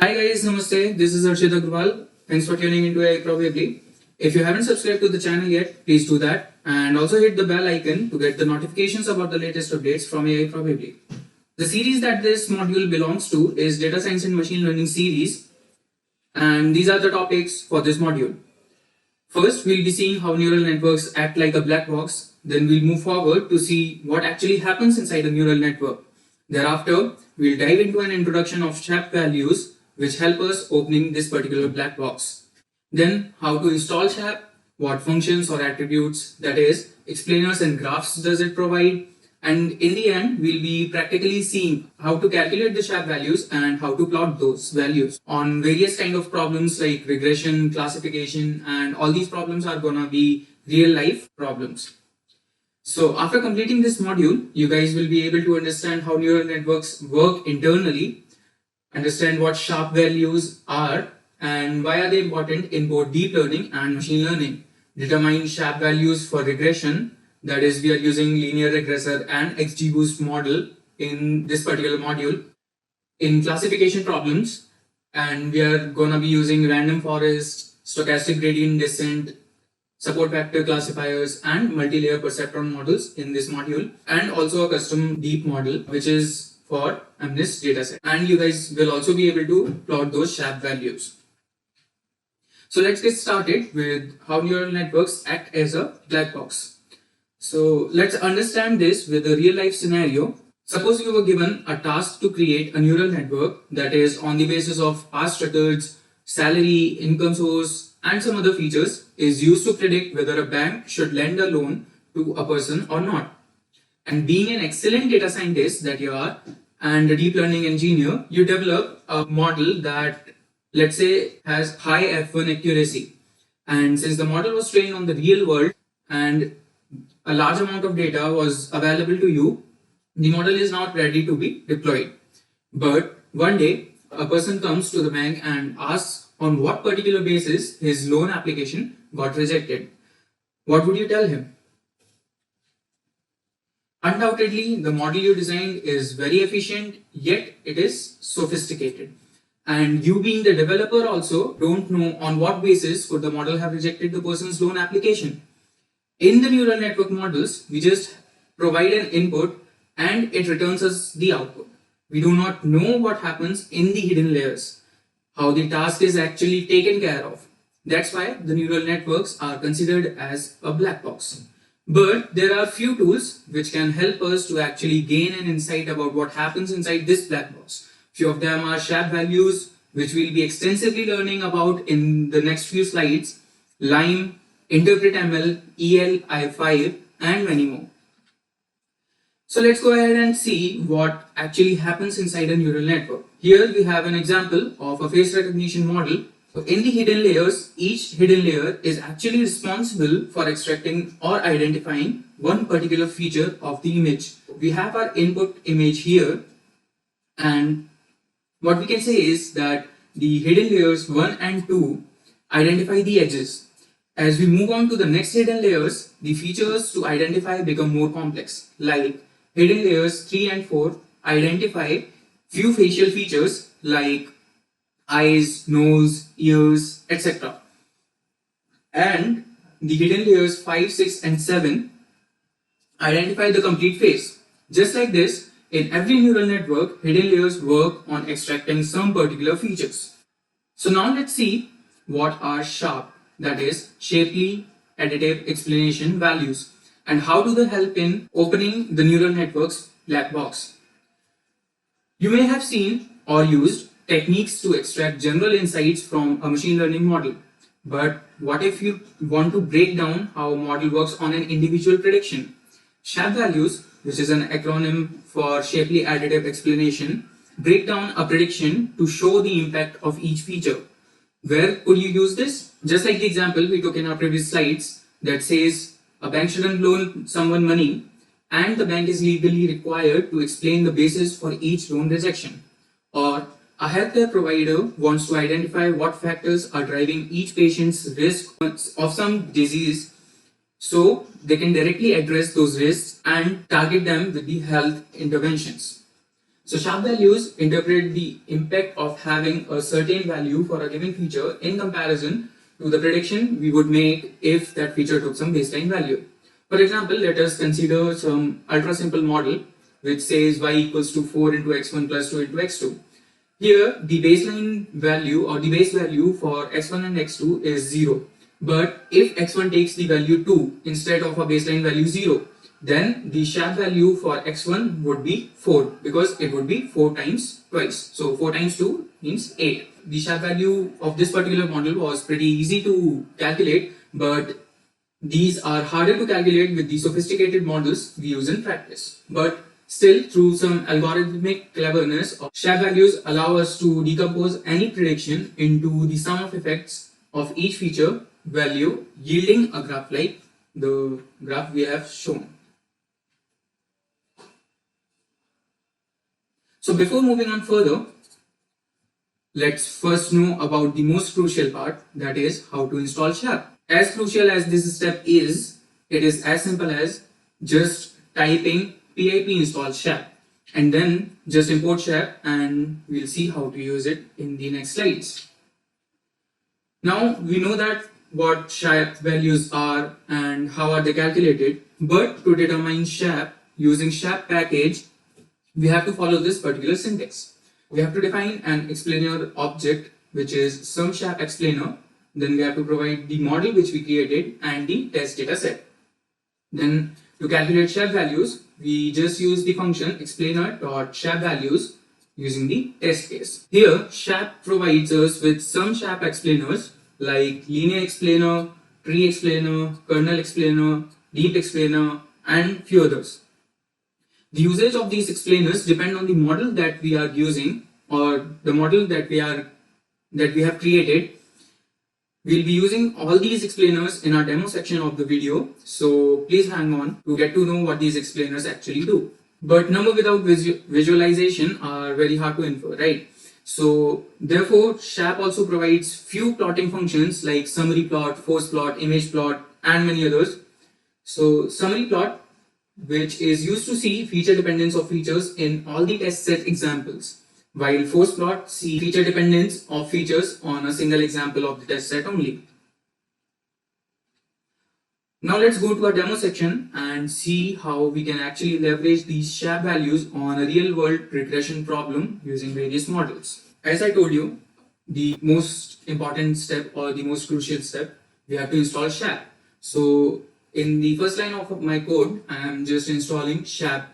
Hi guys, Namaste. This is Arshid Agrawal. Thanks for tuning into AI Probably. If you haven't subscribed to the channel yet, please do that and also hit the bell icon to get the notifications about the latest updates from AI Probably. The series that this module belongs to is Data Science and Machine Learning series, and these are the topics for this module. First, we'll be seeing how neural networks act like a black box. Then we'll move forward to see what actually happens inside a neural network. Thereafter, we'll dive into an introduction of SHAP values which help us opening this particular black box. Then how to install SHAP, what functions or attributes, that is, explainers and graphs does it provide, and in the end, we'll be practically seeing how to calculate the SHAP values and how to plot those values on various kind of problems like regression, classification, and all these problems are gonna be real life problems. So after completing this module, you guys will be able to understand how neural networks work internally, understand what SHAP values are and why are they important in both deep learning and machine learning, determine SHAP values for regression, that is we are using linear regressor and XGBoost model in this particular module, in classification problems, and we are gonna be using random forest, stochastic gradient descent, support vector classifiers and multi-layer perceptron models in this module, and also a custom deep model which is for MNIST dataset, and you guys will also be able to plot those SHAP values. So let's get started with how neural networks act as a black box. So let's understand this with a real life scenario. Suppose you were given a task to create a neural network that is on the basis of past records, salary, income source, and some other features is used to predict whether a bank should lend a loan to a person or not. And being an excellent data scientist that you are and a deep learning engineer, you develop a model that, let's say, has high F1 accuracy. And since the model was trained on the real world and a large amount of data was available to you, the model is not ready to be deployed. But one day, a person comes to the bank and asks on what particular basis his loan application got rejected. What would you tell him? Undoubtedly, the model you designed is very efficient, yet it is sophisticated. And you being the developer also don't know on what basis could the model have rejected the person's loan application. In the neural network models, we just provide an input and it returns us the output. We do not know what happens in the hidden layers, how the task is actually taken care of. That's why the neural networks are considered as a black box. But there are few tools which can help us to actually gain an insight about what happens inside this black box. Few of them are SHAP values, which we'll be extensively learning about in the next few slides, LIME, Interpret ML, ELI5, and many more. So let's go ahead and see what actually happens inside a neural network. Here we have an example of a face recognition model. So in the hidden layers, each hidden layer is actually responsible for extracting or identifying one particular feature of the image. We have our input image here, and what we can say is that the hidden layers 1 and 2 identify the edges. As we move on to the next hidden layers, the features to identify become more complex, like hidden layers 3 and 4 identify few facial features like eyes, nose, ears, etc. And the hidden layers 5, 6 and 7 identify the complete face. Just like this, in every neural network, hidden layers work on extracting some particular features. So now let's see what are SHAP, that is Shapely Additive Explanation values, and how do they help in opening the neural network's black box. You may have seen or used techniques to extract general insights from a machine learning model. But what if you want to break down how a model works on an individual prediction? SHAP values, which is an acronym for Shapely Additive Explanation, break down a prediction to show the impact of each feature. Where could you use this? Just like the example we took in our previous slides that says a bank shouldn't loan someone money and the bank is legally required to explain the basis for each loan rejection. Or a healthcare provider wants to identify what factors are driving each patient's risk of some disease so they can directly address those risks and target them with the health interventions. So sharp values interpret the impact of having a certain value for a given feature in comparison to the prediction we would make if that feature took some baseline value. For example, let us consider some ultra simple model which says y equals to 4 into x1 plus 2 into x2. Here, the baseline value or the base value for x1 and x2 is 0. But if x1 takes the value 2 instead of a baseline value 0, then the Sharpe value for x1 would be 4 because it would be 4 times twice. So 4 times 2 means 8. The Sharpe value of this particular model was pretty easy to calculate, but these are harder to calculate with the sophisticated models we use in practice. But still, through some algorithmic cleverness, Sharpe values allow us to decompose any prediction into the sum of effects of each feature value, yielding a graph like the graph we have shown. So before moving on further, let's first know about the most crucial part, that is how to install Sharpe. As crucial as this step is, it is as simple as just typing pip install Sharpe and then just import Sharpe, and we'll see how to use it in the next slides. Now we know that what Sharpe values are and how are they calculated, but to determine Sharpe using Sharpe package, we have to follow this particular syntax. We have to define an explainer object which is some Sharpe explainer. Then we have to provide the model which we created and the test data set. Then to calculate Sharpe values, we just use the function explainer.Sharpe values using the test case. Here, Sharpe provides us with some Sharpe explainers like linear explainer, tree explainer, kernel explainer, deep explainer, and few others. The usage of these explainers depend on the model that we are using or the model that we have created. We'll be using all these explainers in our demo section of the video, so please hang on to get to know what these explainers actually do. But number without visualization are very hard to infer, right? So therefore, Sharpe also provides few plotting functions like summary plot, force plot, image plot, and many others. So summary plot, which is used to see feature dependence of features in all the test set examples, while force plot see feature dependence of features on a single example of the test set only. Now let's go to our demo section and see how we can actually leverage these Sharpe values on a real world regression problem using various models. As I told you, the most important step or the most crucial step, we have to install Sharpe. So in the first line of my code, I am just installing Sharpe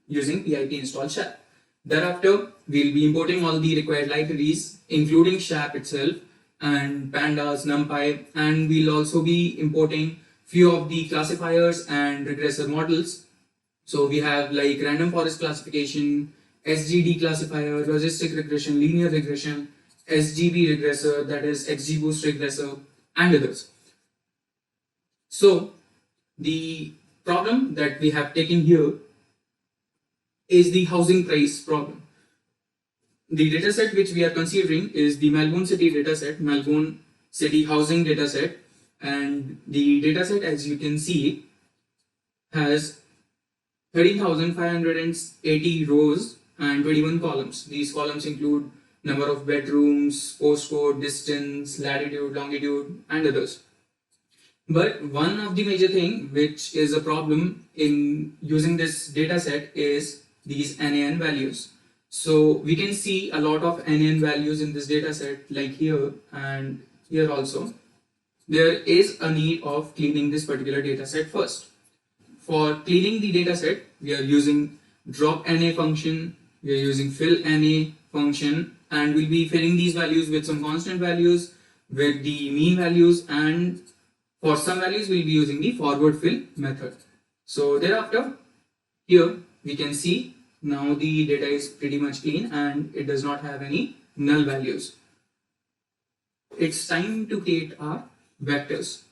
using pip install Sharpe. Thereafter, we'll be importing all the required libraries, including Sharpe itself and pandas, numpy, and we'll also be importing few of the classifiers and regressor models. So we have like random forest classification, SGD classifier, logistic regression, linear regression, SGB regressor, that is XGBoost regressor, and others. So the problem that we have taken here is the housing price problem. The dataset which we are considering is the Melbourne City dataset, Melbourne City housing dataset, and the dataset, as you can see, has 13,580 rows and 21 columns. These columns include number of bedrooms, postcode, distance, latitude, longitude, and others. But one of the major thing which is a problem in using this dataset is these NaN values. So we can see a lot of NaN values in this dataset, like here and here also. There is a need of cleaning this particular dataset first. For cleaning the dataset, we are using drop NA function, we are using fill NA function, and we'll be filling these values with some constant values, with the mean values, and for some values we'll be using the forward fill method. So thereafter, here we can see now the data is pretty much clean and it does not have any null values. It's time to create our vectors.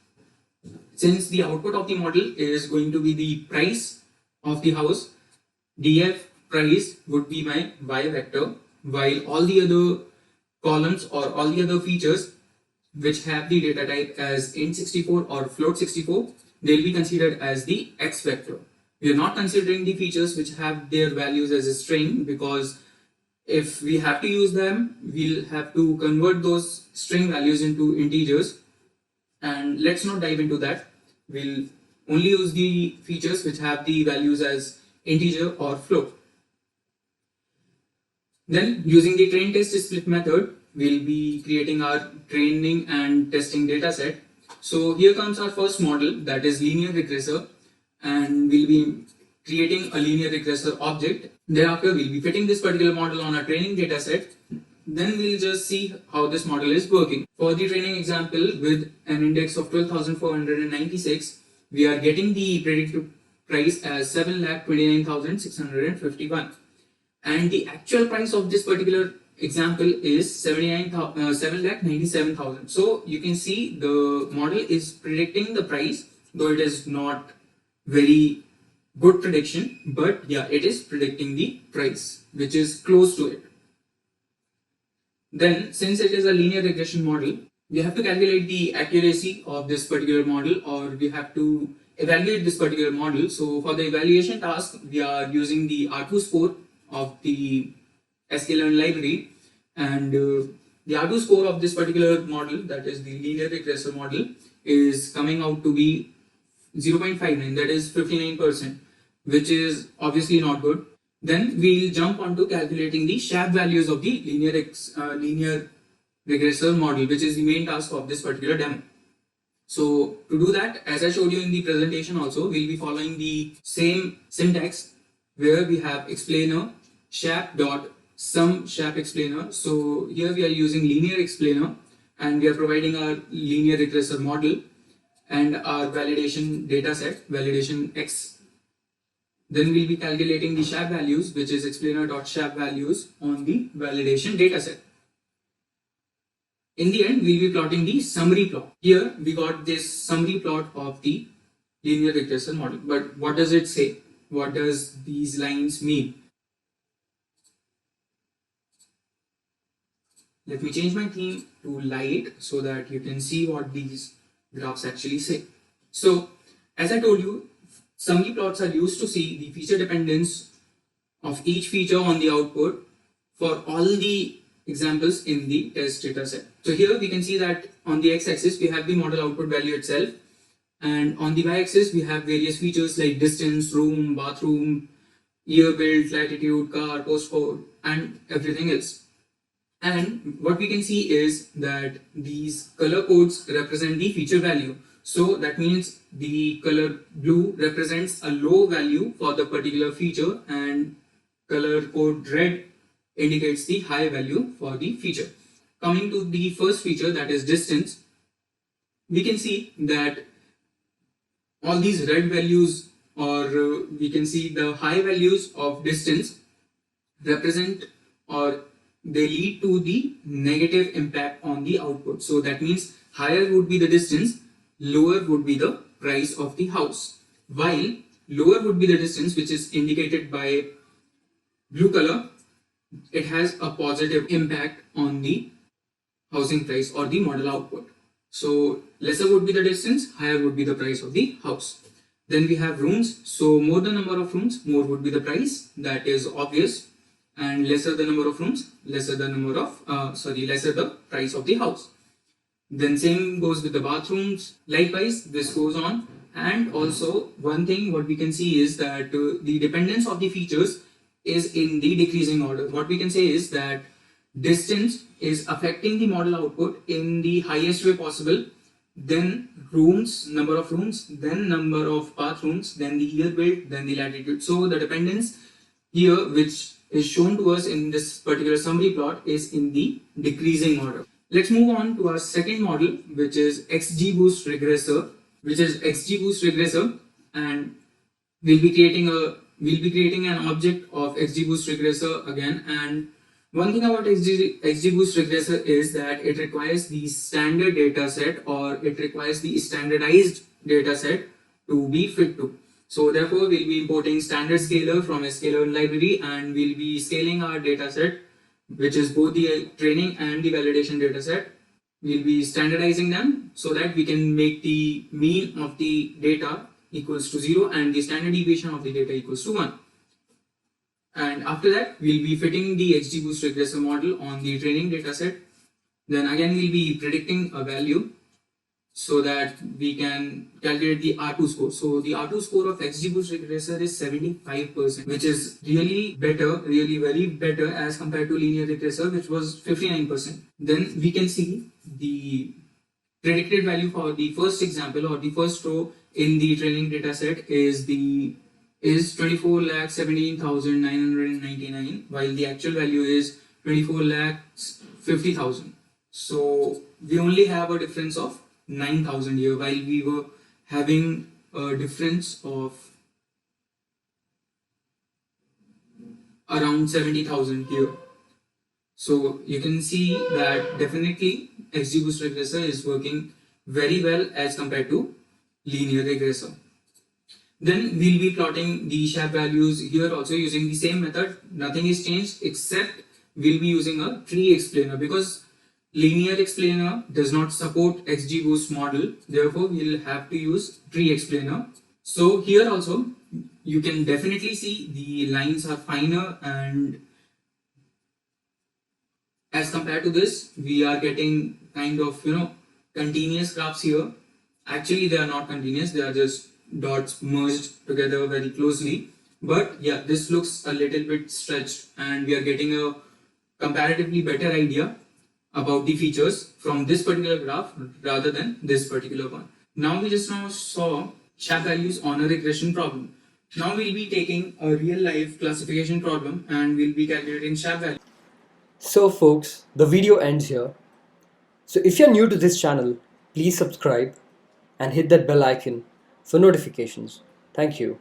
Since the output of the model is going to be the price of the house, df price would be my y vector, while all the other columns or all the other features which have the data type as int64 or float64, they'll be considered as the x vector. We are not considering the features which have their values as a string because If we have to use them, we'll have to convert those string values into integers, and let's not dive into that. We'll only use the features which have the values as integer or float. Then using the train test split method, we'll be creating our training and testing data set. So here comes our first model, that is linear regressor, and we'll be creating a linear regressor object. Thereafter, we'll be fitting this particular model on our training data set. Then we'll just see how this model is working. For the training example, with an index of 12,496, we are getting the predicted price as 7,29,651. And the actual price of this particular example is 7,97,000. So you can see the model is predicting the price, though it is not very good prediction, but yeah, it is predicting the price, which is close to it. Then, since it is a linear regression model, we have to calculate the accuracy of this particular model, or we have to evaluate this particular model. So for the evaluation task, we are using the R2 score of the sklearn library, and the R2 score of this particular model, that is the linear regressor model, is coming out to be 0.59, that is 59%, which is obviously not good. Then we'll jump on to calculating the SHAP values of the linear regressor model, which is the main task of this particular demo. So to do that, as I showed you in the presentation also, we'll be following the same syntax where we have explainer SHAP dot sum SHAP explainer. So here we are using linear explainer, and we are providing our linear regressor model and our validation data set, validation X. Then we'll be calculating the SHAP values, which is explainer.SHAP values on the validation dataset. In the end, we'll be plotting the summary plot. Here we got this summary plot of the linear regressor model. But what does it say? What does these lines mean? Let me change my theme to light so that you can see what these graphs actually say. So, as I told you, summary plots are used to see the feature dependence of each feature on the output for all the examples in the test data set. So here we can see that on the x-axis we have the model output value itself, and on the y-axis we have various features like distance, room, bathroom, year built, latitude, car, postcode, and everything else. And what we can see is that these color codes represent the feature value. So that means the color blue represents a low value for the particular feature, and color code red indicates the high value for the feature. Coming to the first feature, that is distance, we can see that all these red values, or we can see the high values of distance represent, or they lead to the negative impact on the output. So that means higher would be the distance, lower would be the price of the house, while lower would be the distance, which is indicated by blue color, it has a positive impact on the housing price or the model output. So lesser would be the distance, higher would be the price of the house. Then we have rooms. So more the number of rooms, more would be the price. That is obvious. And lesser the number of rooms, lesser the price of the house. Then same goes with the bathrooms. Likewise, this goes on. And also one thing what we can see is that the dependence of the features is in the decreasing order. What we can say is that distance is affecting the model output in the highest way possible, then rooms, number of rooms, then number of bathrooms, then the year built, then the latitude. So the dependence here, which is shown to us in this particular summary plot, is in the decreasing order. Let's move on to our second model, which is XGBoost regressor, and we'll be creating an object of XGBoost regressor again. And one thing about XGBoost regressor is that it requires the standard data set, or it requires the standardized data set to be fit to. So therefore, we'll be importing standard scaler from sklearn library, and we'll be scaling our data set, which is both the training and the validation data set. We'll be standardizing them so that we can make the mean of the data equals to 0 and the standard deviation of the data equals to 1. And after that, we'll be fitting the XGBoost regressor model on the training dataset. Then again, we'll be predicting a value so that we can calculate the R2 score. So the R2 score of XGBoost regressor is 75%, which is really better, really very better as compared to linear regressor, which was 59%. Then we can see the predicted value for the first example or the first row in the training dataset is 24,17,999, while the actual value is 24,50,000. So we only have a difference of 9,000 here, while we were having a difference of around 70,000 here. So you can see that definitely XGBoost regressor is working very well as compared to linear regressor. Then we'll be plotting the SHAP values here also using the same method. Nothing is changed except we'll be using a tree explainer because linear explainer does not support XGBoost model. Therefore, we'll have to use tree explainer. So here also you can definitely see the lines are finer, and as compared to this, we are getting kind of continuous graphs here. Actually, they are not continuous; they are just dots merged together very closely. But yeah, this looks a little bit stretched, and we are getting a comparatively better idea about the features from this particular graph rather than this particular one. Now we just now saw SHAP values on a regression problem. Now we'll be taking a real life classification problem and we'll be calculating SHAP values. So folks, the video ends here. So if you're new to this channel, please subscribe and hit that bell icon for notifications. Thank you.